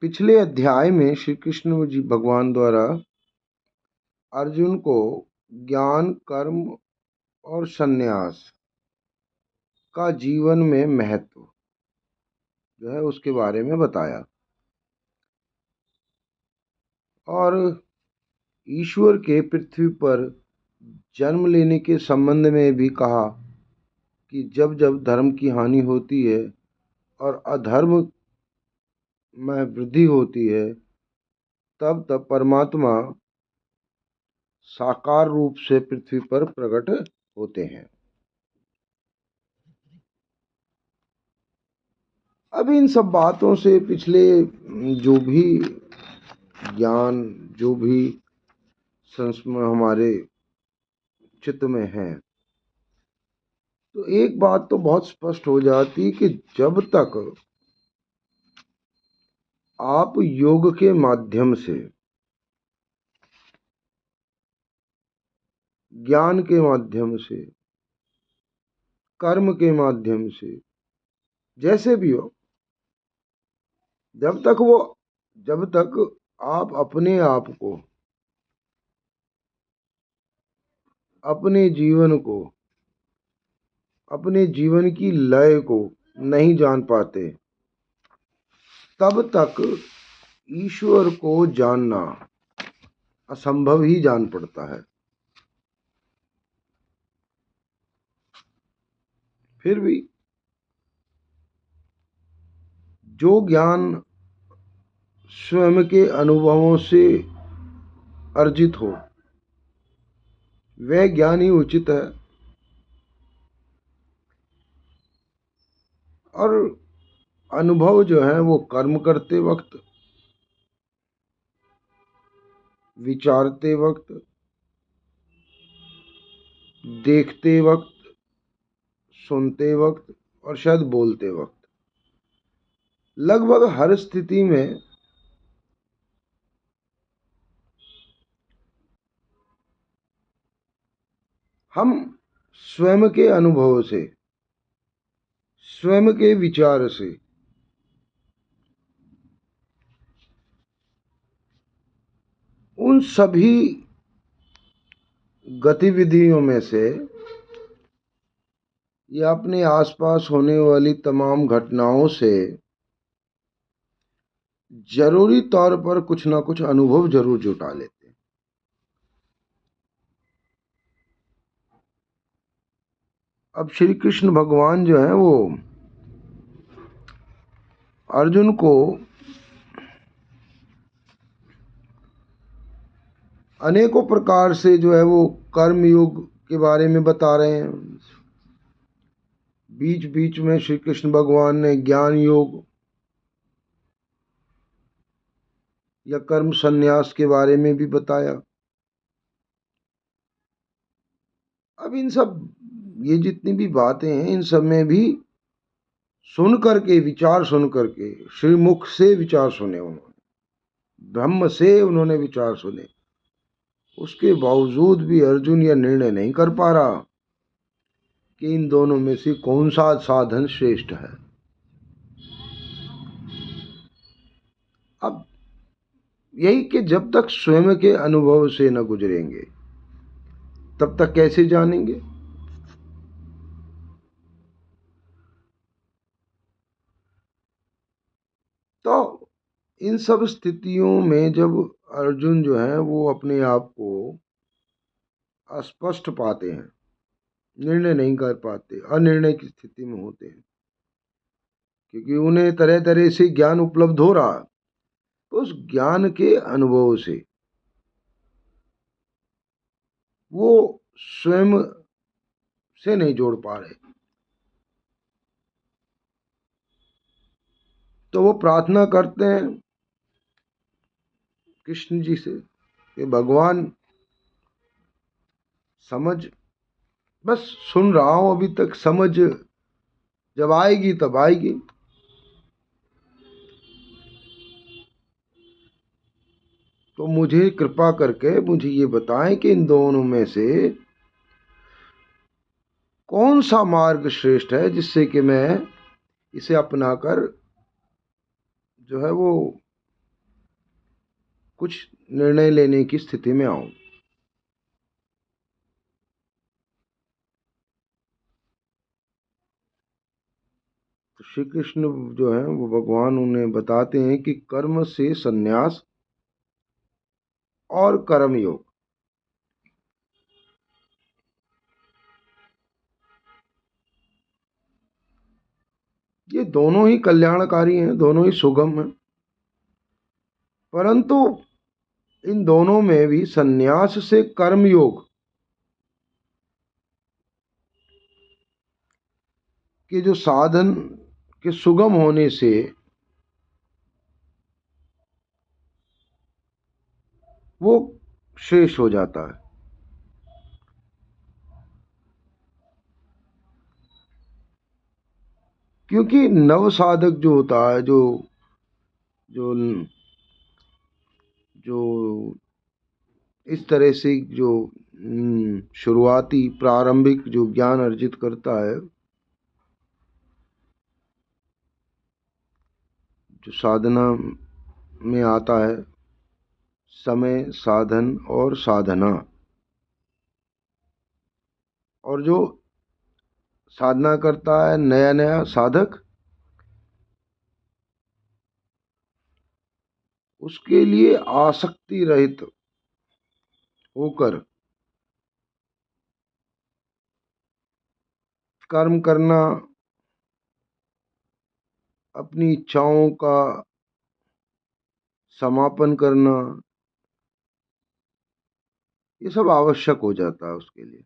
पिछले अध्याय में श्री कृष्ण जी भगवान द्वारा अर्जुन को ज्ञान, कर्म और संन्यास का जीवन में महत्व जो है उसके बारे में बताया और ईश्वर के पृथ्वी पर जन्म लेने के संबंध में भी कहा कि जब जब धर्म की हानि होती है और अधर्म में वृद्धि होती है तब तब परमात्मा साकार रूप से पृथ्वी पर प्रकट होते हैं। अब इन सब बातों से पिछले जो भी ज्ञान, जो भी संस्मरण हमारे चित्त में है, तो एक बात तो बहुत स्पष्ट हो जाती कि जब तक आप योग के माध्यम से, ज्ञान के माध्यम से, कर्म के माध्यम से, जैसे भी हो, जब तक आप अपने आप को, अपने जीवन को, अपने जीवन की लय को नहीं जान पाते, तब तक ईश्वर को जानना असंभव ही जान पड़ता है। फिर भी जो ज्ञान स्वयं के अनुभवों से अर्जित हो वह ज्ञान ही उचित है। और अनुभव जो है वो कर्म करते वक्त, विचारते वक्त, देखते वक्त, सुनते वक्त और शायद बोलते वक्त, लगभग हर स्थिति में हम स्वयं के अनुभव से, स्वयं के विचार से उन सभी गतिविधियों में से या अपने आसपास होने वाली तमाम घटनाओं से जरूरी तौर पर कुछ ना कुछ अनुभव जरूर जुटा लेते हैं। अब श्री कृष्ण भगवान जो है वो अर्जुन को अनेकों प्रकार से जो है वो कर्म योग के बारे में बता रहे हैं। बीच बीच में श्री कृष्ण भगवान ने ज्ञान योग या कर्म संन्यास के बारे में भी बताया। अब इन सब ये जितनी भी बातें हैं इन सब में भी सुन करके, विचार सुन करके, श्रीमुख से विचार सुने उन्होंने, ब्रह्म से उन्होंने विचार सुने, उसके बावजूद भी अर्जुन यह निर्णय नहीं कर पा रहा कि इन दोनों में से कौन सा साधन श्रेष्ठ है। अब यही कि जब तक स्वयं के अनुभव से न गुजरेंगे तब तक कैसे जानेंगे। तो इन सब स्थितियों में जब अर्जुन जो है वो अपने आप को अस्पष्ट पाते हैं, निर्णय नहीं कर पाते, अनिर्णय की स्थिति में होते हैं, क्योंकि उन्हें तरह तरह से ज्ञान उपलब्ध हो रहा, तो उस ज्ञान के अनुभव से वो स्वयं से नहीं जोड़ पा रहे, तो वो प्रार्थना करते हैं कृष्ण जी से कि भगवान समझ, बस सुन रहा हूं अभी तक, समझ जब आएगी तब आएगी। तो मुझे कृपा करके मुझे ये बताएं कि इन दोनों में से कौन सा मार्ग श्रेष्ठ है जिससे कि मैं इसे अपनाकर जो है वो कुछ निर्णय लेने की स्थिति में आऊं। तो श्री कृष्ण जो है वो भगवान उन्हें बताते हैं कि कर्म से संन्यास और कर्म योग, ये दोनों ही कल्याणकारी हैं, दोनों ही सुगम हैं। परंतु इन दोनों में भी संन्यास से कर्म योग के जो साधन के सुगम होने से वो शेष हो जाता है। क्योंकि नव साधक जो होता है, जो जो जो इस तरह से जो शुरुआती प्रारंभिक जो ज्ञान अर्जित करता है, जो साधना में आता है, समय, साधन और साधना, और जो साधना करता है नया नया साधक, उसके लिए आसक्ति रहित होकर कर्म करना, अपनी इच्छाओं का समापन करना, ये सब आवश्यक हो जाता है उसके लिए।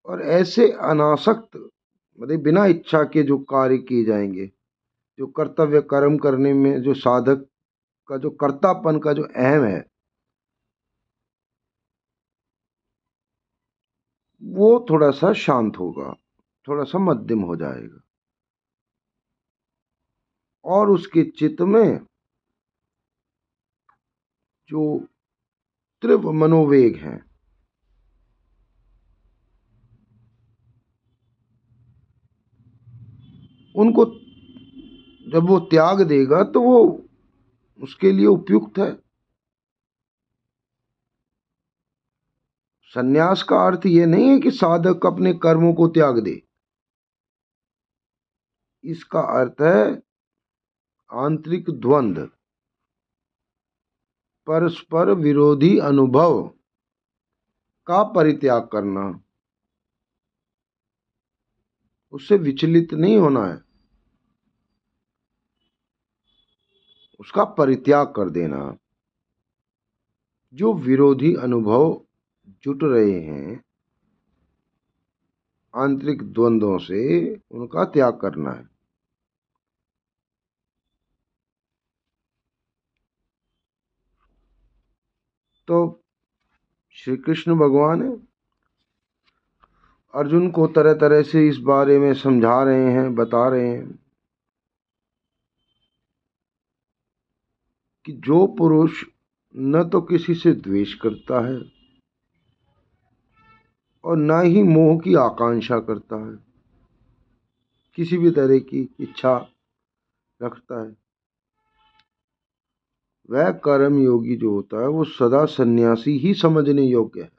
और ऐसे अनासक्त, मतलब बिना इच्छा के जो कार्य किए जाएंगे, जो कर्तव्य कर्म करने में जो साधक का जो कर्तापन का जो अहम है, वो थोड़ा सा शांत होगा, थोड़ा सा मध्यम हो जाएगा, और उसके चित्त में जो तीव्र मनोवेग हैं, उनको जब वो त्याग देगा तो वो उसके लिए उपयुक्त है। संन्यास का अर्थ ये नहीं है कि साधक अपने कर्मों को त्याग दे। इसका अर्थ है आंतरिक द्वंद्व, परस्पर विरोधी अनुभव का परित्याग करना, उससे विचलित नहीं होना है, उसका परित्याग कर देना। जो विरोधी अनुभव जुट रहे हैं आंतरिक द्वंद्वों से, उनका त्याग करना है। तो श्री कृष्ण भगवान अर्जुन को तरह तरह से इस बारे में समझा रहे हैं, बता रहे हैं कि जो पुरुष न तो किसी से द्वेष करता है और न ही मोह की आकांक्षा करता है, किसी भी तरह की इच्छा रखता है, वह कर्म योगी जो होता है वो सदा सन्यासी ही समझने योग्य है।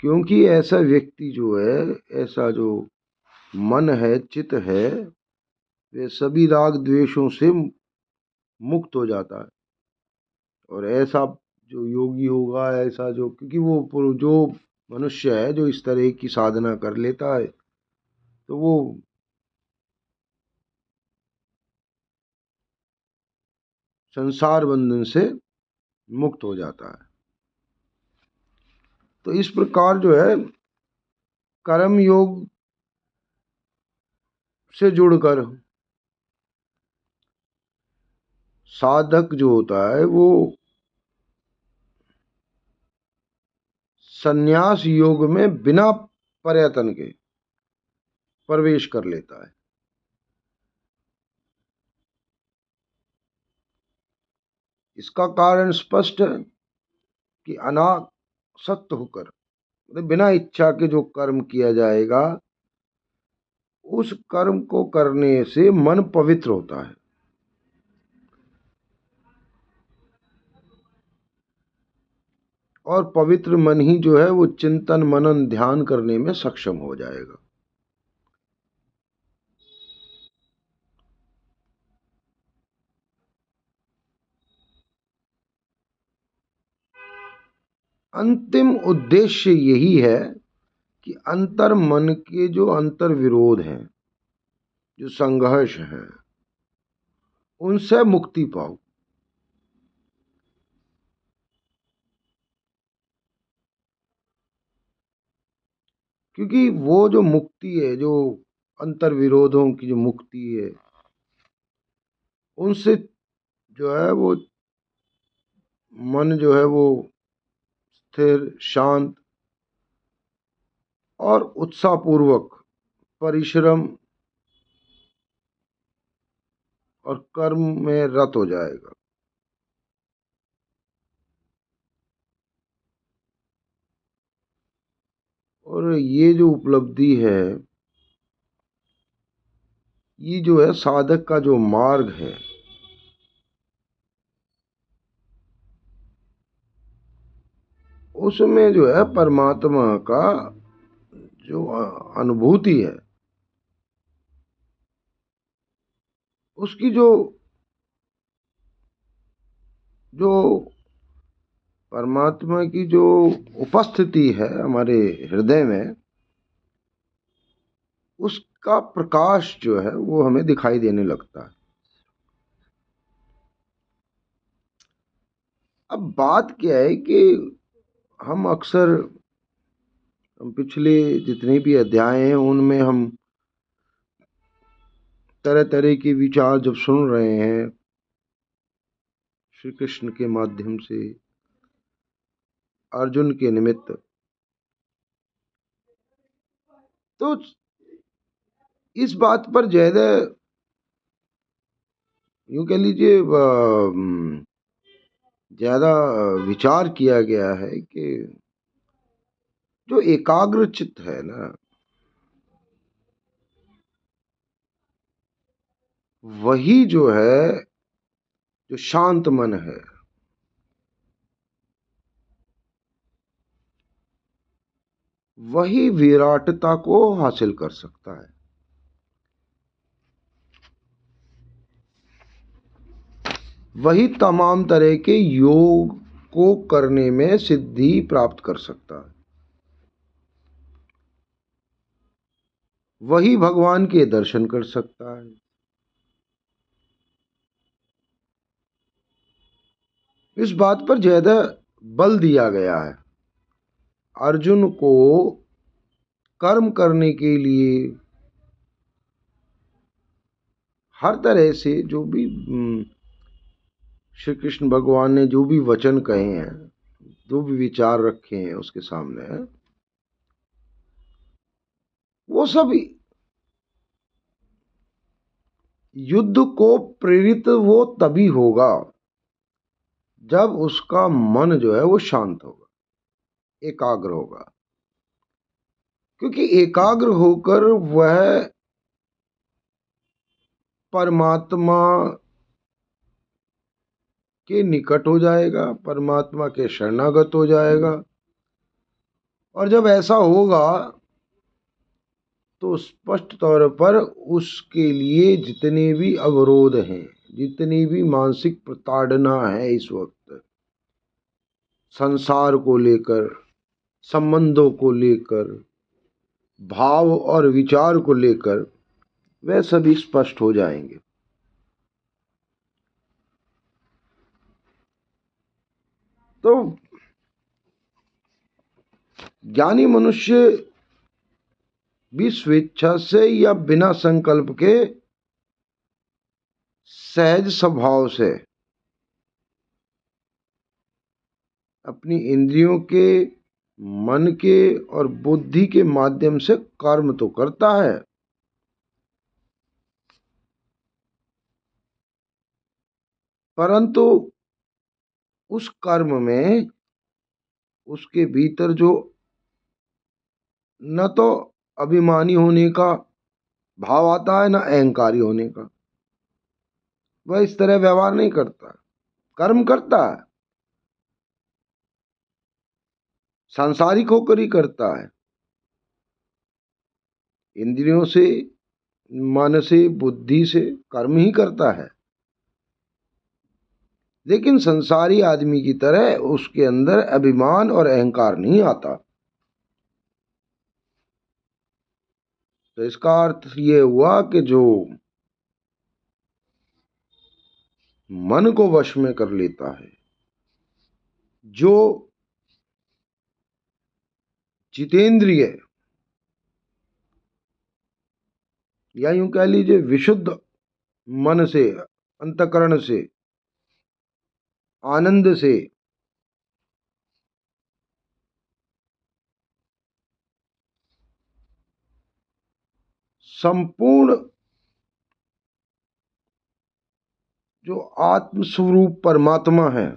क्योंकि ऐसा व्यक्ति जो है, ऐसा जो मन है, चित्त है, वे सभी राग द्वेषों से मुक्त हो जाता है। और ऐसा जो योगी होगा, ऐसा जो, क्योंकि वो जो मनुष्य है जो इस तरह की साधना कर लेता है, तो वो संसार बंधन से मुक्त हो जाता है। तो इस प्रकार जो है कर्म योग से जुड़कर साधक जो होता है वो संन्यास योग में बिना प्रयत्न के प्रवेश कर लेता है। इसका कारण स्पष्ट है कि अनासक्त होकर, बिना इच्छा के जो कर्म किया जाएगा, उस कर्म को करने से मन पवित्र होता है। और पवित्र मन ही जो है वो चिंतन मनन ध्यान करने में सक्षम हो जाएगा। अंतिम उद्देश्य यही है कि अंतर मन के जो अंतर विरोध हैं, जो संघर्ष हैं, उनसे मुक्ति पाओ। क्योंकि वो जो मुक्ति है, जो अंतर विरोधों की जो मुक्ति है, उनसे जो है वो मन जो है वो स्थिर, शांत और उत्साहपूर्वक परिश्रम और कर्म में रत हो जाएगा। और ये जो उपलब्धि है, ये जो है साधक का जो मार्ग है, उसमें जो है परमात्मा का जो अनुभूति है, उसकी जो जो परमात्मा की जो उपस्थिति है हमारे हृदय में, उसका प्रकाश जो है वो हमें दिखाई देने लगता है। अब बात क्या है कि हम अक्सर पिछले जितने भी अध्याय हैं उनमें हम तरह तरह के विचार जब सुन रहे हैं श्री कृष्ण के माध्यम से अर्जुन के निमित्त, तो इस बात पर ज्यादा यूं कह लीजिए ज्यादा विचार किया गया है कि जो एकाग्र चित्त है ना, वही जो है जो शांत मन है, वही विराटता को हासिल कर सकता है। वही तमाम तरह के योग को करने में सिद्धि प्राप्त कर सकता है। वही भगवान के दर्शन कर सकता है। इस बात पर ज्यादा बल दिया गया है अर्जुन को कर्म करने के लिए। हर तरह से जो भी श्री कृष्ण भगवान ने जो भी वचन कहे हैं, जो भी विचार रखे हैं उसके सामने, वो सब युद्ध को प्रेरित वो तभी होगा जब उसका मन जो है वो शांत होगा, एकाग्र होगा। क्योंकि एकाग्र होकर वह परमात्मा के निकट हो जाएगा, परमात्मा के शरणागत हो जाएगा। और जब ऐसा होगा तो स्पष्ट तौर पर उसके लिए जितने भी अवरोध हैं, जितनी भी मानसिक प्रताड़ना है इस वक्त संसार को लेकर, संबंधों को लेकर, भाव और विचार को लेकर, वह सभी स्पष्ट हो जाएंगे। तो ज्ञानी मनुष्य भी स्वेच्छा से या बिना संकल्प के सहज स्वभाव से अपनी इंद्रियों के, मन के और बुद्धि के माध्यम से कर्म तो करता है, परंतु उस कर्म में उसके भीतर जो न तो अभिमानी होने का भाव आता है, न अहंकारी होने का। वह इस तरह व्यवहार नहीं करता, कर्म करता है, सांसारिक होकर ही करता है, इंद्रियों से, मन से, बुद्धि से कर्म ही करता है। लेकिन संसारी आदमी की तरह उसके अंदर अभिमान और अहंकार नहीं आता। तो इसका अर्थ ये हुआ कि जो मन को वश में कर लेता है, जो जितेंद्रिय या यूं कह लीजिए विशुद्ध मन से, अंतकरण से, आनंद से संपूर्ण जो आत्म स्वरूप परमात्मा है,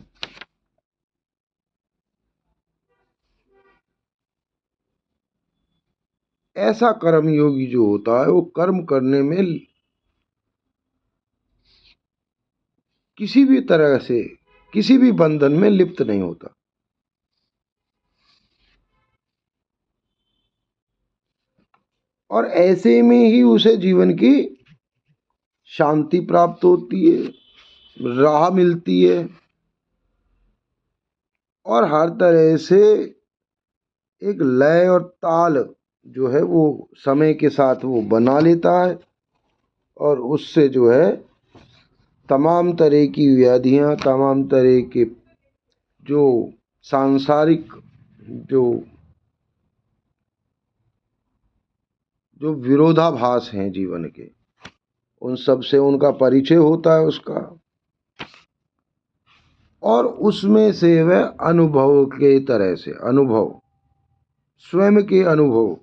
ऐसा कर्म योगी जो होता है वो कर्म करने में किसी भी तरह से, किसी भी बंधन में लिप्त नहीं होता। और ऐसे में ही उसे जीवन की शांति प्राप्त होती है, राह मिलती है, और हर तरह से एक लय और ताल जो है वो समय के साथ वो बना लेता है, और उससे जो है तमाम तरह की व्याधियां, तमाम तरह के जो सांसारिक जो जो विरोधाभास हैं जीवन के, उन सब से उनका परिचय होता है उसका, और उसमें से वह अनुभव के तरह से, अनुभव, स्वयं के अनुभव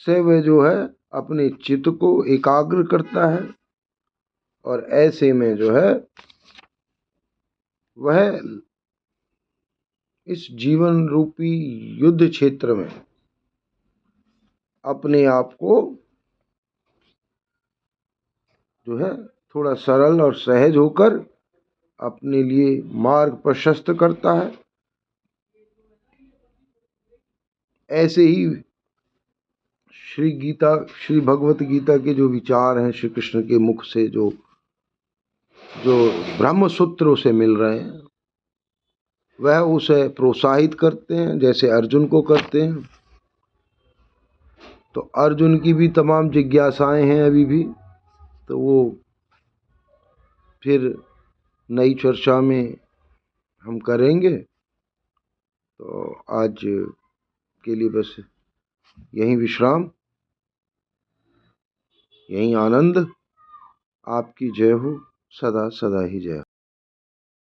से वह जो है अपने चित्त को एकाग्र करता है, और ऐसे में जो है वह इस जीवन रूपी युद्ध क्षेत्र में अपने आप को जो है थोड़ा सरल और सहज होकर अपने लिए मार्ग प्रशस्त करता है। ऐसे ही श्री भगवत गीता के जो विचार हैं श्री कृष्ण के मुख से, जो जो ब्रह्म सूत्रों से मिल रहे हैं, वह उसे प्रोत्साहित करते हैं, जैसे अर्जुन को करते हैं। तो अर्जुन की भी तमाम जिज्ञासाएं हैं अभी भी, तो वो फिर नई चर्चा में हम करेंगे। तो आज के लिए बस यहीं विश्राम, यहीं आनंद। आपकी जय हो, सदा सदा ही जय।